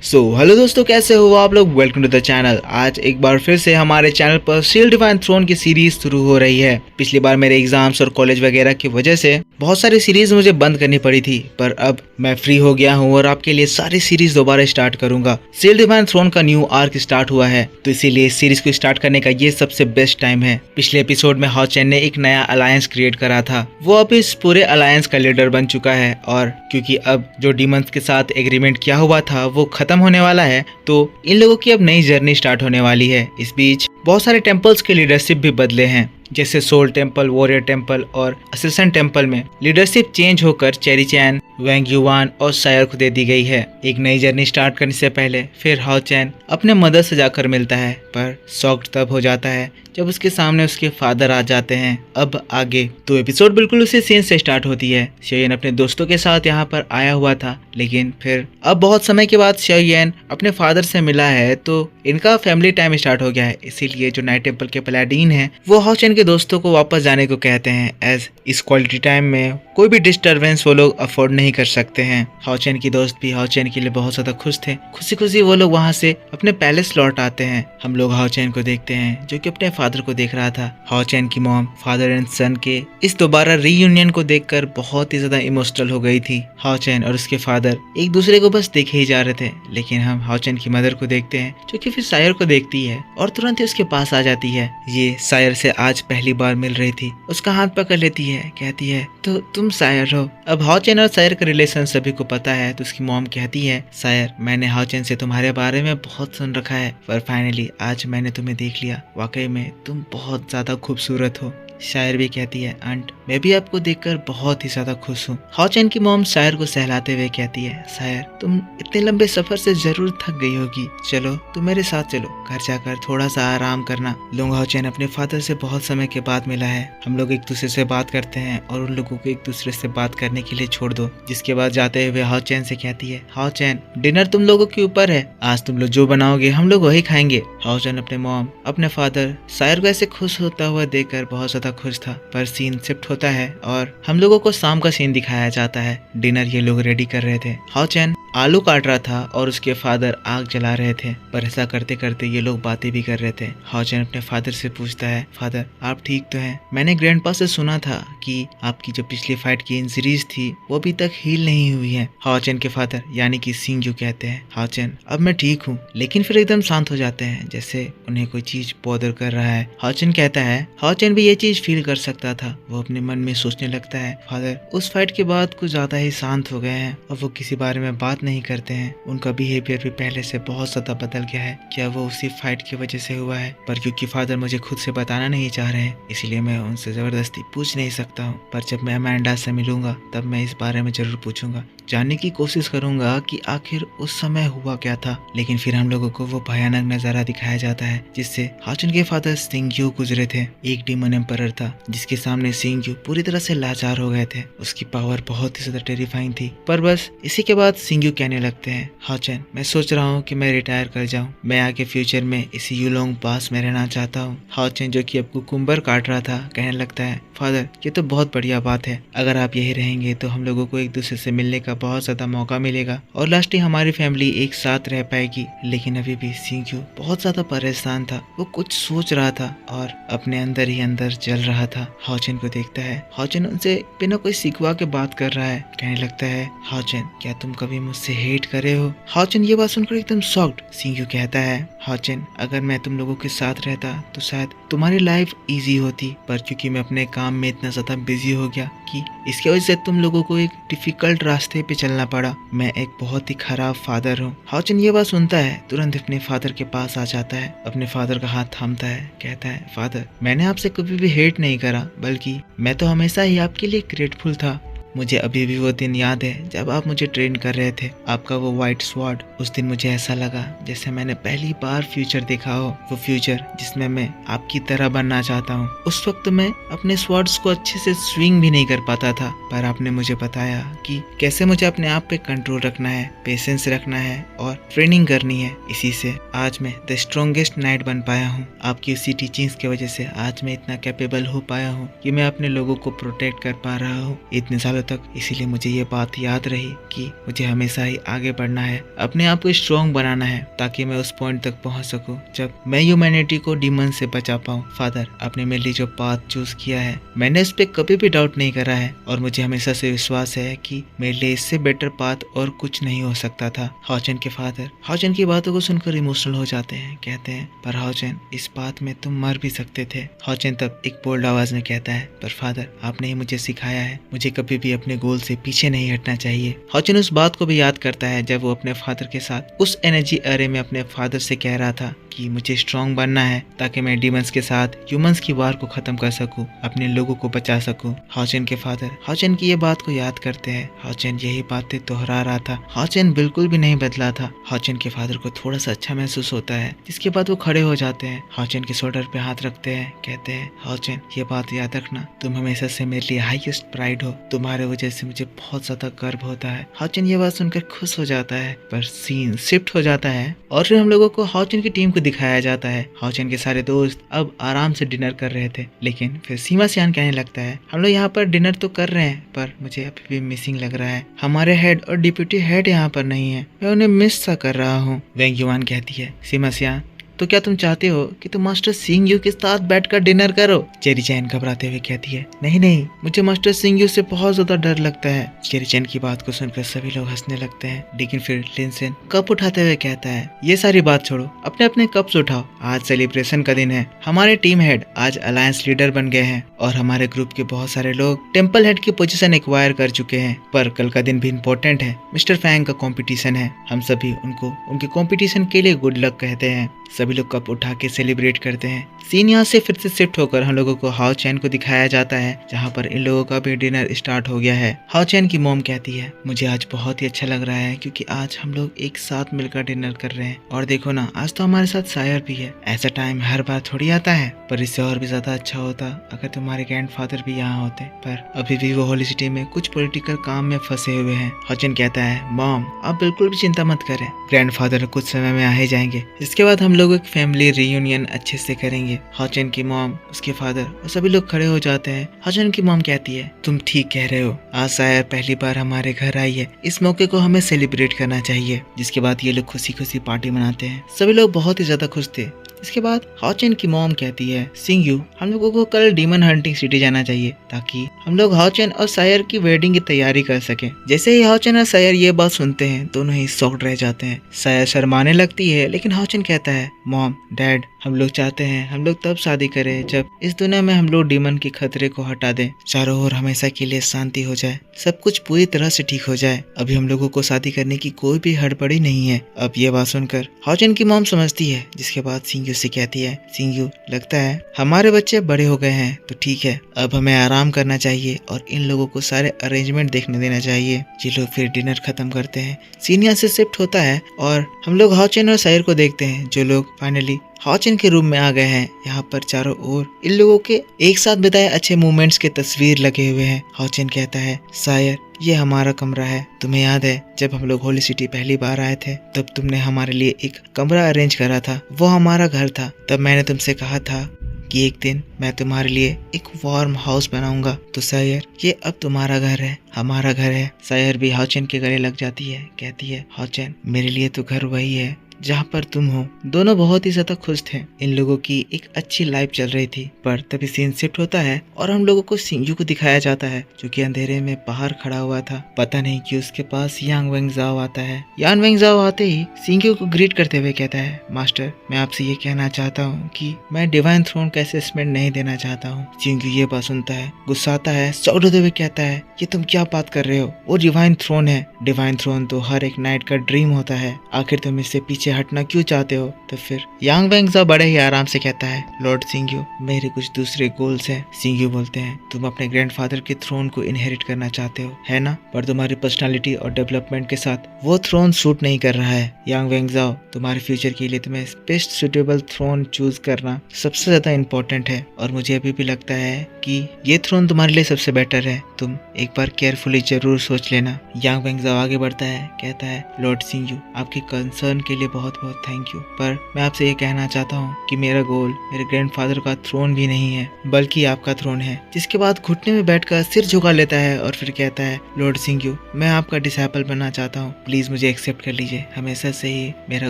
Hello दोस्तों, कैसे हो आप लोग। Welcome to the channel. आज एक बार फिर से हमारे चैनल पर सील डिवाइन थ्रोन की सीरीज शुरू हो रही है। पिछली बार मेरे एग्जाम्स और कॉलेज वगैरह की वजह से बहुत सारी सीरीज मुझे बंद करनी पड़ी थी, पर अब मैं फ्री हो गया हूँ और आपके लिए सारी सीरीज दोबारा स्टार्ट करूंगा। सील डिवाइन थ्रोन का न्यू आर्क स्टार्ट हुआ है, तो इसीलिए इस सीरीज को स्टार्ट करने का ये सबसे बेस्ट टाइम है। पिछले एपिसोड में हाओ चैन ने एक नया अलायंस क्रिएट करा था, वो अब इस पूरे अलायंस का लीडर बन चुका है। और क्योंकि अब जो डीमंस के साथ एग्रीमेंट किया हुआ था वो खत्म होने वाला है, तो इन लोगों की अब नई जर्नी स्टार्ट होने वाली है। इस बीच बहुत सारे टेम्पल्स के लीडरशिप भी बदले हैं, जैसे सोल टेम्पल, वॉरियर टेम्पल और असिस्टेंट टेम्पल में लीडरशिप चेंज होकर चेरी चैन, वैंग युवान और सायर को दे दी गई है। एक नई जर्नी स्टार्ट करने से पहले फिर हाओ चैन अपने मदर से जाकर मिलता है, पर शॉक्ड तब हो जाता है जब उसके सामने उसके फादर आ जाते हैं। अब आगे तो एपिसोड बिल्कुल उसी सीन से स्टार्ट होती है। शेयन अपने दोस्तों के साथ यहाँ पर आया हुआ था, लेकिन फिर अब बहुत समय के बाद शेयन अपने फादर से मिला है, तो इनका फैमिली टाइम स्टार्ट हो गया है। इसीलिए जो नाइट टेम्पल के पलाडीन हैं वो हाओ चैन के दोस्तों को वापस जाने को कहते हैं, एज इस क्वालिटी टाइम में कोई भी डिस्टरबेंस वो लोग अफोर्ड नहीं कर सकते हैं। हाओ चैन की दोस्त भी हाओ चैन के लिए बहुत ज्यादा खुश थे। खुशी खुशी वो लोग वहाँ से अपने पैलेस लौट आते हैं। हम लोग हाओ चैन को देखते हैं जो कि अपने फादर को देख रहा था। हाओ चैन की मॉम फादर एंड सन के इस दोबारा रीयूनियन को देखकर बहुत ही ज्यादा इमोशनल हो गई थी। हाओ चैन और उसके फादर एक दूसरे को बस देखे ही जा रहे थे, लेकिन हम हाओ चैन की मदर को देखते हैं जो कि फिर सायर को देखती है और तुरंत ही उसके पास आ जाती है। ये सायर से आज पहली बार मिल रही थी, उसका हाथ पकड़ लेती है, कहती है तो तुम सायर हो। अब हाओ चैन और सायर का रिलेशन सभी को पता है, तो उसकी मॉम कहती है, सायर मैंने हाओ चैन से तुम्हारे बारे में बहुत सुन रखा है, पर फाइनली आज मैंने तुम्हें देख लिया। वाकई में तुम बहुत ज्यादा खूबसूरत हो। शायर भी कहती है, आंट मैं भी आपको देखकर बहुत ही ज्यादा खुश हूँ। हाओ चैन की मॉम शायर को सहलाते हुए कहती है, शायर तुम इतने लंबे सफर से जरूर थक गई होगी, चलो तुम मेरे साथ चलो, घर जाकर थोड़ा सा आराम करना। लोग हाओ चैन अपने फादर से बहुत समय के बाद मिला है। हम लोग एक दूसरे से बात करते हैं और उन लोगों को एक दूसरे से बात करने के लिए छोड़ दो। जिसके बाद जाते हुए हाओ चैन से कहती है, हाओ चैन डिनर तुम लोगों के ऊपर है, आज तुम लोग जो बनाओगे हम लोग वही खाएंगे। हाओ चैन अपने मॉम अपने फादर शायर को ऐसे खुश होता हुआ देखकर बहुत ज्यादा खुश था। पर सीन शिफ्ट होता है और हम लोगों को शाम का सीन दिखाया जाता है। डिनर ये लोग रेडी कर रहे थे। हाओ चैन आलू काट रहा था और उसके फादर आग जला रहे थे, पर ऐसा करते करते ये लोग बातें भी कर रहे थे। हाओ चैन अपने फादर से पूछता है, फादर आप ठीक तो हैं? मैंने ग्रैंडपा से सुना था कि आपकी जो पिछली फाइट की इंजरीज थी वो अभी तक हील नहीं हुई है। हाओ चैन के फादर यानी कि सिंग्यू कहते हैं, हाओ चैन अब मैं ठीक हूँ, लेकिन फिर एकदम शांत हो जाते हैं, जैसे उन्हें कोई चीज बॉदर कर रहा है। हाओ चैन कहता है, हाओ चैन भी ये चीज फील कर सकता था। वो अपने मन में सोचने लगता है, फादर उस फाइट के बाद कुछ ज्यादा ही शांत हो गए हैं और वो किसी बारे में बात नहीं करते हैं। उनका बिहेवियर भी पहले से बहुत ज्यादा बदल गया है। क्या वो उसी फाइट की वजह से हुआ है? पर क्योंकि फादर मुझे खुद से बताना नहीं चाह रहे हैं, इसीलिए मैं उनसे जबरदस्ती पूछ नहीं सकता हूँ। पर जब मैं अमांडा से मिलूंगा तब मैं इस बारे में जरूर पूछूंगा, जानने की कोशिश करूंगा कि आखिर उस समय हुआ क्या था। लेकिन फिर हम लोगों को वो भयानक नजारा दिखाया जाता है जिससे हाओ चैन के फादर सिंग्यू गुजरे थे। एक डीमन एम्परर था जिसके सामने सिंग्यू पूरी तरह से लाचार हो गए थे। उसकी पावर बहुत ही ज्यादा टेरिफाइंग थी। पर बस इसी के बाद सिंग्यू कहने लगते हैं, हाओ चैन मैं सोच रहा हूँ कि मैं रिटायर कर जाऊँ, मैं आगे फ्यूचर में इसी यूलोंग पास में रहना चाहता हूँ। हाओ चैन जो कि अब कुकुम्बर काट रहा था कहने लगता है, फादर ये तो बहुत बढ़िया बात है, अगर आप यही रहेंगे तो हम लोगों को एक दूसरे से मिलने का बहुत ज्यादा मौका मिलेगा और लास्टली हमारी फैमिली एक साथ रह पाएगी। लेकिन अभी भी सिंग्यू बहुत ज्यादा परेशान था, वो कुछ सोच रहा था और अपने अंदर ही अंदर जल रहा था। हाओ चैन को देखता है, हाओ चैन उनसे बिना कोई सिखवा के बात कर रहा है। कहने लगता है, हाओ चैन क्या तुम कभी मुझसे हेट करे हो? हाओ चैन ये बात सुनकर एकदम शॉक्ड। सिंग्यू कहता है, हाओ चैन अगर मैं तुम लोगों के साथ रहता तो शायद तुम्हारी लाइफ इजी होती, पर क्योंकि मैं अपने काम में इतना ज्यादा बिजी हो गया कि इसकी वजह से तुम लोगों को एक डिफिकल्ट रास्ते पे चलना पड़ा। मैं एक बहुत ही खराब फादर हूँ। हाओ चैन ये बात सुनता है, तुरंत अपने फादर के पास आ जाता है, अपने फादर का हाथ थामता है, कहता है, फादर मैंने आपसे कभी भी हेट नहीं करा, बल्कि मैं तो हमेशा ही आपके लिए ग्रेटफुल था। मुझे अभी भी वो दिन याद है जब आप मुझे ट्रेन कर रहे थे, आपका वो व्हाइट स्वॉर्ड, उस दिन मुझे ऐसा लगा जैसे मैंने पहली बार फ्यूचर देखा हो, वो फ्यूचर जिसमें मैं आपकी तरह बनना चाहता हूँ। उस वक्त मैं अपने स्वॉर्ड्स को अच्छे से स्विंग भी नहीं कर पाता था, पर आपने मुझे बताया कि कैसे मुझे अपने आप पे कंट्रोल रखना है, पेशेंस रखना है और ट्रेनिंग करनी है। इसी से आज मैं द स्ट्रॉन्गेस्ट नाइट बन पाया हूँ। आपकी उसी टीचिंग्स की वजह से आज मैं इतना कैपेबल हो पाया हूँ कि मैं अपने लोगों को प्रोटेक्ट कर पा रहा हूँ। इतने सालों तक, इसीलिए मुझे ये बात याद रही कि मुझे हमेशा ही आगे बढ़ना है, अपने आप को स्ट्रॉन्ग बनाना है, ताकि मैं उस पॉइंट तक पहुंच सकूं जब मैं ह्यूमैनिटी को डीमन से बचा पाऊं। फादर, आपने मेरे लिए जो पाथ चूज किया है, मैंने इस पे कभी भी डाउट नहीं करा है और मुझे हमेशा से विश्वास है कि मेरे लिए इससे बेटर पाथ और कुछ नहीं हो सकता था। हाओचेन के फादर हाओचेन की बातों को सुनकर इमोशनल हो जाते हैं। कहते हैं, पर हाओचेन, इस पाथ में तुम मर भी सकते थे। हाओचेन तब एक बोल्ड आवाज में कहता है, पर फादर, आपने ही मुझे सिखाया है, मुझे कभी भी अपने गोल से पीछे नहीं हटना चाहिए। हाओचेन उस बात को भी याद करता है जब वो अपने फादर के साथ उस एनर्जी अरे में अपने फादर से कह रहा था कि मुझे स्ट्रॉन्ग बनना है ताकि मैं डीमंस के साथ ह्यूमंस की वार को खत्म कर सकूं, अपने लोगों को बचा सकूं। हाओचेन के फादर हाओचेन की ये बात को याद करते हैं। हाओचेन यही बातें दोहरा रहा था। हाओचेन बिल्कुल भी नहीं बदला था। हाओचेन के फादर को थोड़ा सा अच्छा महसूस होता है, जिसके बाद वो खड़े हो जाते हैं, हाओचेन के शोल्डर पे हाथ रखते हैं। कहते हैं, हाओचेन, ये बात याद रखना, तुम हमेशा से मेरे लिए हाईएस्ट प्राइड हो, तुम्हारे वजह से मुझे बहुत ज्यादा गर्व होता है। हाओचेन ये बात सुनकर खुश हो जाता है, पर सीन शिफ्ट हो जाता है और फिर हम लोगों को हाओचेन की टीम को दिखाया जाता है। हाओचेन के सारे दोस्त अब आराम से डिनर कर रहे थे, लेकिन फिर सीमा सियान कहने लगता है, हम लोग यहाँ पर डिनर तो कर रहे हैं, पर मुझे अभी भी मिसिंग लग रहा है। हमारे हेड और डिप्यूटी हेड यहाँ पर नहीं है, मैं उन्हें मिस सा कर रहा हूँ। वेंग युआन कहती है, सीमा सियान, तो क्या तुम चाहते हो कि तुम मास्टर सिंह यू के साथ बैठकर डिनर करो? चेरी चैन घबराते हुए कहती है, नहीं नहीं, मुझे मास्टर सिंह यू से बहुत ज्यादा डर लगता है। चेरी चैन की बात को सुनकर सभी लोग हंसने लगते हैं, लेकिन फिर लिनसेन कप उठाते हुए कहता है, ये सारी बात छोड़ो, अपने अपने कप्स उठाओ, आज सेलिब्रेशन का दिन है। हमारे टीम हेड आज अलायंस लीडर बन गए हैं और हमारे ग्रुप के बहुत सारे लोग टेम्पल हेड की पोजीशन एक्वायर कर चुके हैं, पर कल का दिन भी इम्पोर्टेंट है। मिस्टर फैंग का कंपटीशन है, हम सभी उनको उनके कंपटीशन के लिए गुड लक कहते हैं। सभी लोग कप उठा के सेलिब्रेट करते हैं। सीन यहाँ से फिर से शिफ्ट होकर हम लोगों को हाओचेन को दिखाया जाता है, जहाँ पर इन लोगों का भी डिनर स्टार्ट हो गया है। हाओचेन की मॉम कहती है, मुझे आज बहुत ही अच्छा लग रहा है क्योंकि आज हम लोग एक साथ मिलकर डिनर कर रहे हैं, और देखो ना, आज तो हमारे साथ सायर भी है। ऐसा टाइम हर बार थोड़ी आता है, पर इससे और भी ज्यादा अच्छा होता अगर तुम्हारे ग्रैंडफादर भी यहाँ होते, पर अभी भी वो होली सिटी में कुछ पॉलिटिकल काम में फंसे हुए हैं। हाओचेन कहता है, मॉम, आप बिल्कुल भी चिंता मत करें, ग्रैंडफादर कुछ समय में आ ही जाएंगे। इसके बाद हम लोग एक फैमिली रियूनियन अच्छे से करेंगे। हाओचेन की मॉम, उसके फादर और सभी लोग खड़े हो जाते हैं। हाओचेन की मॉम कहती है, तुम ठीक कह रहे हो, आज सायर पहली बार हमारे घर आई है, इस मौके को हमें सेलिब्रेट करना चाहिए। जिसके बाद ये लोग खुशी खुशी पार्टी मनाते हैं। सभी लोग बहुत ही ज्यादा खुश थे। इसके बाद हाओचेन की मॉम कहती है, सिंह यू, हम लोगों को कल डीमन हंटिंग सिटी जाना चाहिए ताकि हम लोग हाओचेन और सायर की वेडिंग की तैयारी कर सकें। जैसे ही हाओचेन और सायर ये बात सुनते हैं, दोनों ही शॉक्ड रह जाते हैं। सायर शर्माने लगती है, लेकिन हाओचेन कहता है, मॉम, डैड, हम लोग चाहते हैं हम लोग तब शादी करें जब इस दुनिया में हम लोग डीमन के खतरे को हटा दें, चारों ओर हमेशा के लिए शांति हो जाए, सब कुछ पूरी तरह से ठीक हो जाए। अभी हम लोगों को शादी करने की कोई भी हड़बड़ी नहीं है। अब ये बात सुनकर हाओचेन की मॉम समझती है, जिसके बाद सिंह यू से कहती है, सिंह यू, लगता है हमारे बच्चे बड़े हो गए हैं, तो ठीक है, अब हमें आराम करना चाहिए और इन लोगों को सारे अरेंजमेंट देखने देना चाहिए। ये लोग फिर डिनर खत्म करते हैं। सीन यहाँ से शिफ्ट होता है और हम लोग हाओचेन और सायर को देखते हैं, जो लोग फाइनली हाओचेन के रूम में आ गए हैं। यहाँ पर चारों ओर इन लोगों के एक साथ बिताए अच्छे मोमेंट्स के तस्वीर लगे हुए हैं। हाओचेन कहता है, सायर, ये हमारा कमरा है, तुम्हें याद है जब हम लोग होली सिटी पहली बार आए थे, तब तुमने हमारे लिए एक कमरा अरेंज करा था, वो हमारा घर था। तब मैंने तुमसे कहा था कि एक दिन मैं तुम्हारे लिए एक वार्म हाउस बनाऊंगा। तो सायर, ये अब तुम्हारा घर है, हमारा घर है। सायर भी हाओचेन के गले लग जाती है, कहती है, हाओचेन, मेरे लिए तो घर वही है जहाँ पर तुम हो। दोनों बहुत ही ज्यादा खुश थे। इन लोगों की एक अच्छी लाइफ चल रही थी, पर तभी सीन शिफ्ट होता है और हम लोगों को सिंह यू को दिखाया जाता है, जो कि अंधेरे में बाहर खड़ा हुआ था। पता नहीं कि उसके पास यांग वेंगजाओ आता है। यांग वेंगजाओ आते ही सिंह यू को ग्रीट करते हुए कहता है, मास्टर, मैं आपसे ये कहना चाहता हूँ कि मैं डिवाइन थ्रोन का असेसमेंट नहीं देना चाहता हूँ। सिंह यू ये बात सुनता है, गुस्साता है, शॉक्ड होते हुए कहता है, ये तुम क्या बात कर रहे हो? वो डिवाइन थ्रोन है। डिवाइन थ्रोन तो हर एक नाइट का ड्रीम होता है, आखिर तुम इससे पीछे हटना क्यों चाहते हो? तो फिर यांग वेंगजाओ बड़े ही आराम से कहता है, लॉर्ड सिंह यू, मेरे कुछ दूसरे गोल्स हैं। सिंह यू बोलते हैं, तुम अपने ग्रैंडफादर के थ्रोन को इनहेरिट करना चाहते हो, है ना? पर तुम्हारी पर्सनालिटी और डेवलपमेंट के साथ वो थ्रोन सूट नहीं कर रहा है। यांग वेंगजाओ, तुम्हारे फ्यूचर के लिए तुम्हें बेस्ट सुटेबल थ्रोन चूज करना सबसे ज्यादा इम्पोर्टेंट है, और मुझे अभी भी लगता है कि ये थ्रोन तुम्हारे लिए सबसे बेटर है। तुम एक बार केयरफुली जरूर सोच लेना। यांग वेंगजाओ आगे बढ़ता है, कहता है, लॉर्ड सिंह यू, आपके कंसर्न के लिए बहुत बहुत थैंक यू, पर मैं आपसे ये कहना चाहता हूँ कि मेरा गोल मेरे ग्रैंडफादर का थ्रोन भी नहीं है बल्कि आपका थ्रोन है। जिसके बाद घुटने में बैठकर सिर झुका लेता है और फिर कहता है, लॉर्ड सिंग्यू, मैं आपका डिसाइपल बनना चाहता हूँ, प्लीज मुझे एक्सेप्ट कर लीजिए। हमेशा से ही मेरा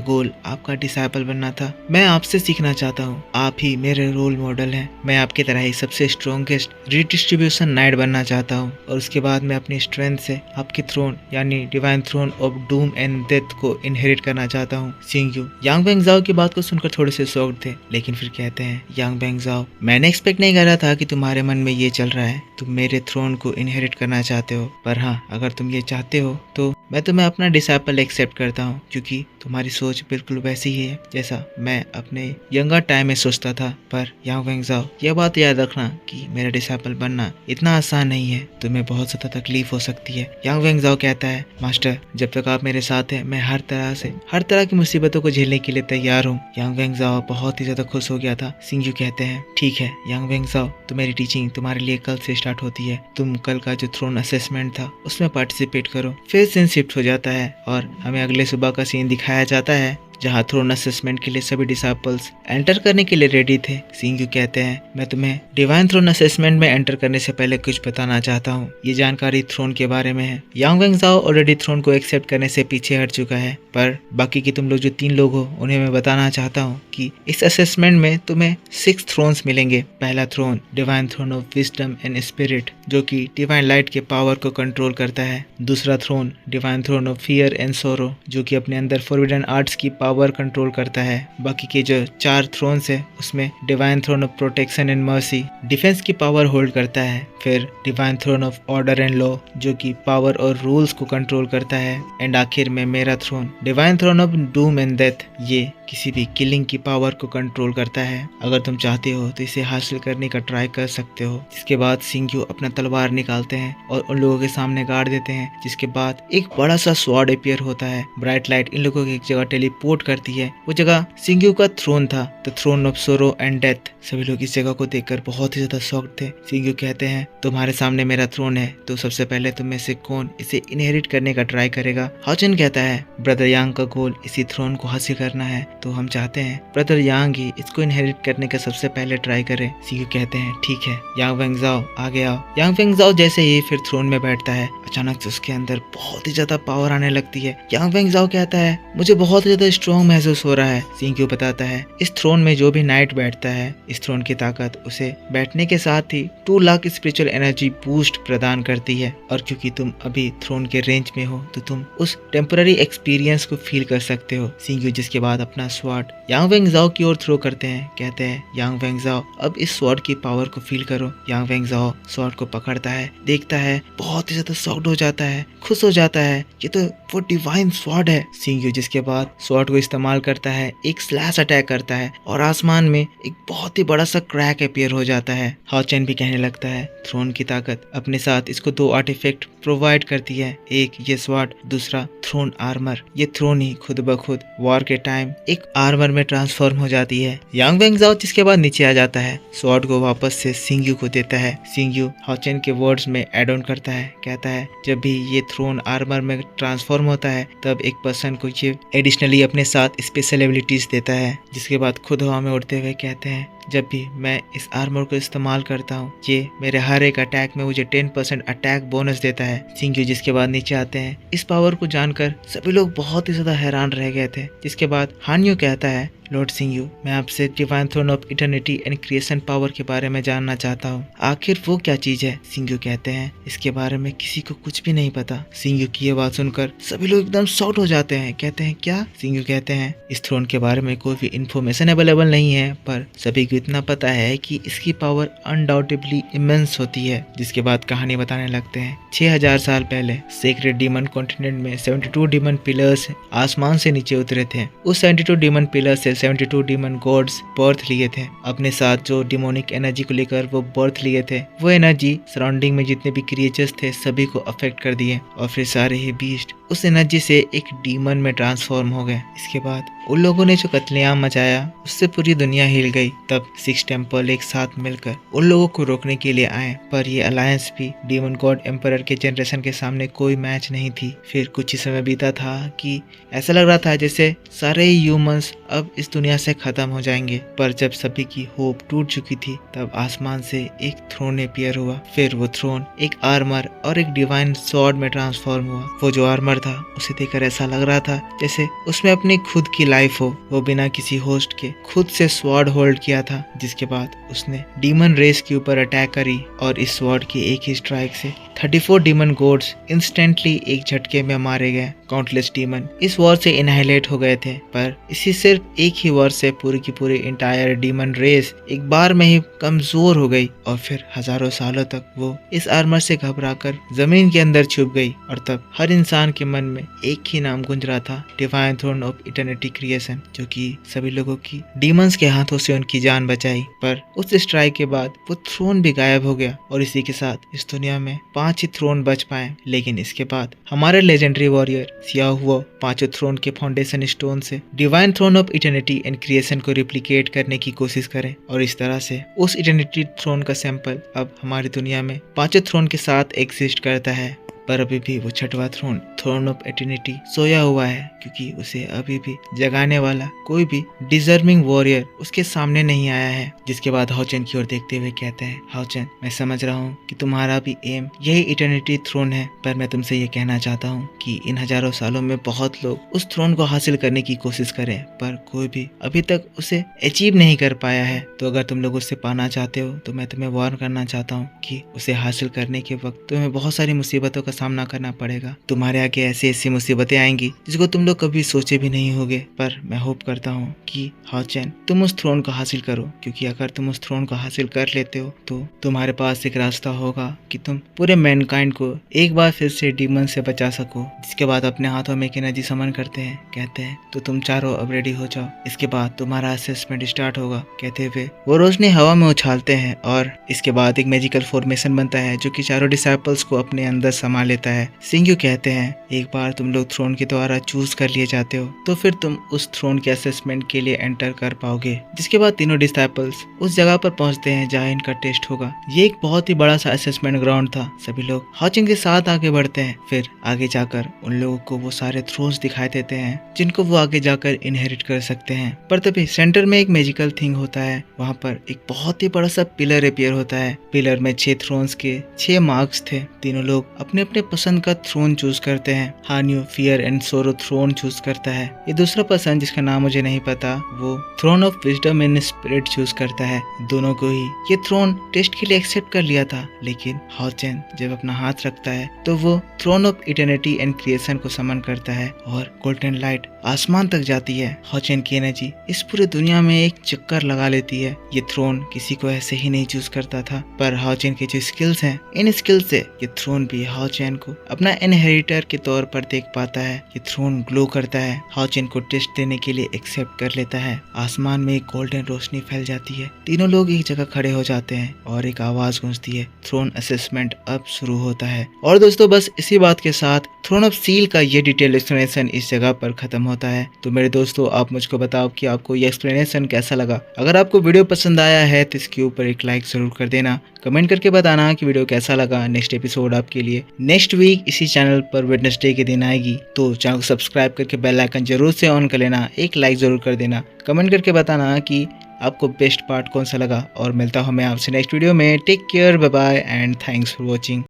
गोल आपका डिसाइपल बनना था। मैं आपसे सीखना चाहता हूँ, आप ही मेरे रोल मॉडल हैं। मैं आपकी तरह ही सबसे स्ट्रॉन्गेस्ट रिडिस्ट्रीब्यूशन नाइट बनना चाहता हूँ और उसके बाद मैं अपनी स्ट्रेंथ से आपके थ्रोन यानी divine throne of doom and death को इनहेरिट करना चाहता हूँ। सिंग्यू यांग बेंगजाओ की बात को सुनकर थोड़े से शॉक्ड थे, लेकिन फिर कहते हैं, यांग बेंगजाओ, मैंने एक्सपेक्ट नहीं करा था कि तुम्हारे मन में ये चल रहा है, तुम मेरे थ्रोन को इनहेरिट करना चाहते हो। पर हाँ, अगर तुम ये चाहते हो तो मैं तुम्हें अपना डिसाइपल एक्सेप्ट करता हूँ, क्योंकि तुम्हारी सोच बिल्कुल वैसी ही है जैसा मैं अपने यंगर टाइम में सोचता था। पर यांग बेंगजाओ, यह बात याद रखना कि मेरा डिसाइपल बनना इतना आसान नहीं है, तुम्हें बहुत ज्यादा तकलीफ हो सकती है। यांग बेंगजाओ कहता है, मास्टर, जब तक आप मेरे साथ हैं मैं हर तरह की मुसीबतों को झेलने के लिए तैयार हूँ। यांग बेंगजाओ बहुत ही ज्यादा खुश हो गया था। सिंग्यू कहते हैं, ठीक है यांग बेंगजाओ, तो मेरी टीचिंग तुम्हारे लिए कल से स्टार्ट होती है। तुम कल का जो थ्रोन असेसमेंट था उसमें पार्टिसिपेट करो। फिर सीन शिफ्ट हो जाता है और हमें अगले सुबह का सीन दिखाया जाता है जहाँ थ्रोन असेसमेंट के लिए सभी डिसाइपल्स एंटर करने के लिए रेडी थे। सिंग्यू कहते हैं, मैं तुम्हें डिवाइन थ्रोन असेसमेंट में एंटर करने से पहले कुछ बताना चाहता हूँ। ये जानकारी थ्रोन के बारे में है। यांग बेंगजाओ ऑलरेडी थ्रोन को एक्सेप्ट करने से पीछे हट चुका है, पर बाकी की तुम लोग जो 3 लोग हो उन्हें मैं बताना चाहता हूँ कि इस असेसमेंट में तुम्हें 6 थ्रोन्स मिलेंगे। पहला throne divine throne of wisdom and spirit, जो कि डिवाइन लाइट के पावर को कंट्रोल करता है। दूसरा throne divine throne of fear and sorrow, जो कि अपने अंदर फॉरबिडन आर्ट्स की पावर कंट्रोल करता है। बाकी के जो 4 थ्रोन्स है उसमें divine throne of protection and mercy defence की पावर होल्ड करता है। फिर divine throne of order and law, जो कि पावर और रूल्स को कंट्रोल करता है। एंड आखिर में मेरा throne divine throne of doom and death, ये किसी भी किलिंग की पावर को कंट्रोल करता है। अगर तुम चाहते हो तो इसे हासिल करने का ट्राई कर सकते हो। इसके बाद सिंग्यू अपना तलवार निकालते हैं और उन लोगों के सामने गाड़ देते हैं, जिसके बाद एक बड़ा सा स्वॉर्ड अपीयर होता है। ब्राइट लाइट इन लोगों की एक जगह टेलीपोर्ट करती है। वो जगह सिंग्यू का थ्रोन था, the throne of sorrow and death. सभी लोग इस जगह को देखकर बहुत ही ज्यादा शॉक्ड थे। सिंग्यू कहते हैं, तुम्हारे सामने मेरा थ्रोन है, तो सबसे पहले तुम में से कौन इसे इनहेरिट करने का ट्राई करेगा? हाओचन कहता है, ब्रदर यांग का गोल इसी थ्रोन को हासिल करना है, तो हम चाहते हैं ब्रदर यांग ही इसको इनहेरिट करने का सबसे पहले ट्राई करे। सिंग्यू कहते हैं, ठीक है यांग बेंगजाओ, आगे आओ। यांग बेंगजाओ जैसे ही फिर थ्रोन में बैठता है, अचानक से उसके अंदर बहुत ही ज्यादा पावर आने लगती है। यांग बेंगजाओ कहता है, मुझे बहुत ही ज्यादा स्ट्रॉन्ग महसूस हो रहा है। सिंग्यू बताता है, इस थ्रोन में जो भी नाइट बैठता है, इस थ्रोन की ताकत उसे बैठने के साथ ही 2 लाख स्पिरिचुअल एनर्जी बूस्ट प्रदान करती है। और क्योंकि तुम अभी थ्रोन के रेंज में हो, तो तुम उस टेम्पररी एक्सपीरियंस को फील कर सकते हो। सिंग्यू जिसके बाद अपना स्वॉर्ड यांग बेंगजाओ की ओर थ्रो करते हैं। कहते हैं, यांग बेंगजाओ, अब इस स्वॉर्ड की पावर को फील करो। यांग बेंगजाओ स्वॉर्ड को पकड़ता है, देखता है, बहुत ही ज्यादा शॉक्ड हो जाता है, खुश हो जाता है, ये तो वो डिवाइन स्वॉर्ड है। सिंग्यू जिसके बाद स्वॉर्ड को इस्तेमाल करता है, एक स्लैश अटैक करता है और आसमान में एक बहुत ही बड़ा सा क्रैक अपीयर हो जाता है। हाओचन भी कहने लगता है, थ्रोन की ताकत अपने साथ इसको 2 आर्टिफैक्ट प्रोवाइड करती है, एक ये स्वॉर्ड, दूसरा थ्रोन आर्मर। ये थ्रोन ही खुद ब खुद वॉर के टाइम एक आर्मर में ट्रांसफॉर्म हो जाती है। यांग बेंगजाओ जिसके बाद नीचे आ जाता है, स्वॉर्ड को वापस से सिंग्यू को देता है। सिंग्यू हाओचन के वर्ड्स में एड ऑन करता है, कहता है, जब भी ये थ्रोन आर्मर में ट्रांसफॉर्म होता है तब एक पर्सन को ये एडिशनली अपने साथ स्पेशल एबिलिटीज देता है। जिसके बाद खुद हवा में उड़ते हुए कहते हैं, जब भी मैं इस आर्मर को इस्तेमाल करता हूँ, ये मेरे हर एक अटैक में मुझे 10% अटैक बोनस देता है। सिंग्यू जिसके बाद नीचे आते हैं। इस पावर को जानकर सभी लोग बहुत ही ज्यादा हैरान रह गए थे। जिसके बाद हान्यू कहता है, लॉर्ड सिंग्यू, मैं आपसे divine throne of eternity and creation power के बारे में जानना चाहता हूँ, आखिर वो क्या चीज है? सिंग्यू कहते हैं, इसके बारे में किसी को कुछ भी नहीं पता। सिंग्यू की ये बात सुनकर सभी लोग एकदम शॉक्ड हो जाते हैं। कहते हैं, क्या? सिंग्यू कहते हैं, इस थ्रोन के बारे में कोई भी इंफॉर्मेशन अवेलेबल नहीं है, पर सभी को इतना पता है कि इसकी पावर अनडाउटेबली इमेंस होती है। जिसके बाद कहानी बताने लगते हैं। 6000 साल पहले सेक्रेड डीमन कॉन्टिनेंट में 72 डीमन पिलर्स आसमान से नीचे उतरे थे। उस 72 डीमन पिलर से 72 डीमन गॉड्स बर्थ लिए थे। अपने साथ जो डिमोनिक एनर्जी को लेकर वो बर्थ लिए थे, वो एनर्जी सराउंडिंग में जितने भी क्रिएचर्स थे सभी को अफेक्ट कर दिए और फिर सारे ही बीस्ट उस एनर्जी से एक डीमन में ट्रांसफॉर्म हो गए। इसके बाद उन लोगों ने जो कत्लेआम मचाया उससे पूरी दुनिया हिल गई। तब 6 टेम्पल एक साथ मिलकर उन लोगों को रोकने के लिए आए, पर ये अलायंस भी डीमन गॉड एम्परर के जनरेशन के सामने कोई मैच नहीं थी। फिर कुछ ही समय बीता था कि ऐसा लग रहा था जैसे सारे ह्यूमंस अब इस दुनिया से खत्म हो जाएंगे। पर जब सभी की होप टूट चुकी थी तब आसमान से एक थ्रोन अपीयर हुआ। फिर वो थ्रोन एक आर्मर और एक डिवाइन स्वॉर्ड में ट्रांसफॉर्म हुआ। वो जो आर्मर था उसे देखकर ऐसा लग रहा था जैसे उसमें अपनी खुद की लाइफ हो। वो बिना किसी होस्ट के खुद से स्वॉर्ड होल्ड किया था, जिसके बाद उसने डीमन रेस के ऊपर अटैक करी और इस स्वॉर्ड की एक ही स्ट्राइक से 34 डीमन गॉड्स इंस्टेंटली एक झटके में मारे गए। काउंटलेस डीमन इस वॉर से इनहाइलेट हो गए थे, पर इसी सिर्फ एक ही वॉर से पूरी की पूरी इंटायर डीमन रेस एक बार में ही कमजोर हो गई और फिर हजारों सालों तक वो इस आर्मर से घबराकर जमीन के अंदर छुप गई। और तब हर इंसान के मन में एक ही नाम गूंज रहा था, divine throne of eternity creation, जो कि सभी लोगों की डीमंस के हाथों से उनकी जान बचाई। पर उस स्ट्राइक के बाद वो थ्रोन भी गायब हो गया और इसी के साथ इस दुनिया में 5 ही थ्रोन बच पाए। लेकिन इसके बाद हमारे लेजेंडरी वॉरियर सिया हुआ 5 थ्रोन के फाउंडेशन स्टोन से divine throne of eternity and creation को रिप्लिकेट करने की कोशिश करें और इस तरह से उस इटर्निटी थ्रोन का सैंपल अब हमारी दुनिया में 5 थ्रोन के साथ एग्जिस्ट करता है। पर अभी भी वो छठवां थ्रोन, थ्रोन ऑफ एटर्निटी, सोया हुआ है, क्योंकि उसे अभी भी जगाने वाला कोई भी डिजर्विंग वॉरियर उसके सामने नहीं आया है। जिसके बाद हाओचेन की ओर देखते हुए कहते हैं, हाओचेन, मैं समझ रहा हूँ कि तुम्हारा भी एम यही इटर्निटी थ्रोन है, पर मैं तुमसे ये कहना चाहता हूँ कि इन हजारों सालों में बहुत लोग उस थ्रोन को हासिल करने की कोशिश करें, पर कोई भी अभी तक उसे अचीव नहीं कर पाया है। तो अगर तुम लोग उससे पाना चाहते हो तो मैं तुम्हें वार्न करना चाहता हूँ कि उसे हासिल करने के वक्त तुम्हें बहुत सारी मुसीबतों का सामना करना पड़ेगा। तुम्हारे आगे ऐसी ऐसी मुसीबतें आएंगी जिसको तुम लोग कभी सोचे भी नहीं होगे। पर मैं होप करता हूँ कि हाओचेन तुम उस थ्रोन को हासिल करो, क्योंकि अगर तुम उस थ्रोन को हासिल कर लेते हो तो तुम्हारे पास एक रास्ता होगा कि तुम पूरे मैनकाइंड को एक बार फिर से डीमन से बचा सको। जिसके बाद अपने हाथों में एक एनर्जी समन करते हैं, कहते हैं तो तुम चारों अब रेडी हो जाओ, इसके बाद तुम्हारा असेसमेंट स्टार्ट होगा। कहते हुए वो रोशनी हवा में उछालते हैं और इसके बाद एक मैजिकल फॉर्मेशन बनता है जो कि चारों डिसाइपल्स को अपने अंदर समा लेता है। सिंग्यू कहते हैं, एक बार तुम लोग थ्रोन के द्वारा चूज कर लिए जाते हो तो फिर तुम उस थ्रोन के असेसमेंट के लिए एंटर कर पाओगे। जिसके बाद तीनों डिसाइपल्स उस जगह पर पहुंचते हैं जहां इनका टेस्ट होगा। ये एक बहुत ही बड़ा सा असेसमेंट ग्राउंड था। सभी लोग हाओचेन के साथ आगे बढ़ते हैं। फिर आगे जाकर उन लोगों को वो सारे थ्रोन्स दिखाई देते हैं जिनको वो आगे जाकर इनहेरिट कर सकते हैं। पर तभी सेंटर में एक मैजिकल थिंग होता है। वहाँ पर एक बहुत ही बड़ा सा पिलर अपीयर होता है। पिलर में 6 थ्रोन्स के 6 मार्क्स थे। तीनों लोग अपने अपने पसंद का थ्रोन चूज करते हैं। हान्यू fear and sorrow throne choose करता है। ये दूसरा पर्सन जिसका नाम मुझे नहीं पता, वो throne of wisdom and spirit choose करता है। दोनों को ही ये थ्रोन टेस्ट के लिए एक्सेप्ट कर लिया था, लेकिन हाओचेन जब अपना हाथ रखता है तो वो throne of eternity and creation को समन करता है और गोल्डन लाइट आसमान तक जाती है। हाओचेन की एनर्जी इस पूरी दुनिया में एक चक्कर लगा लेती है। ये थ्रोन किसी को ऐसे ही नहीं चूज करता था, पर हाओचेन के जो स्किल्स हैं, इन स्किल्स से ये थ्रोन भी हाओचेन को अपना इनहेरिटर के तौर पर देख पाता है। ये थ्रोन ग्लो करता है, हाओचेन को टेस्ट देने के लिए एक्सेप्ट कर लेता है। आसमान में एक गोल्डन रोशनी फैल जाती है। तीनों लोग एक जगह खड़े हो जाते हैं और एक आवाज गूंजती है, थ्रोन असेसमेंट अब शुरू होता है। और दोस्तों बस इसी बात के साथ थ्रोन ऑफ सील का ये डिटेल एक्सप्लेनेशन इस जगह पर खत्म होता है। तो मेरे दोस्तों आप मुझको बताओ कि आपको ये एक्सप्लेनेशन कैसा लगा। अगर आपको वीडियो पसंद आया है तो इसके ऊपर एक लाइक जरूर कर देना। कमेंट करके बताना कि वीडियो कैसा लगा। नेक्स्ट एपिसोड आपके लिए नेक्स्ट वीक इसी चैनल पर वेडनेसडे के दिन आएगी, तो चैनल को सब्सक्राइब करके बेल आइकन जरूर से ऑन कर लेना। एक लाइक जरूर कर देना। कमेंट करके बताना कि आपको बेस्ट पार्ट कौन सा लगा। और मिलता हूँ मैं आपसे नेक्स्ट वीडियो में। Take care, bye bye and thanks for watching.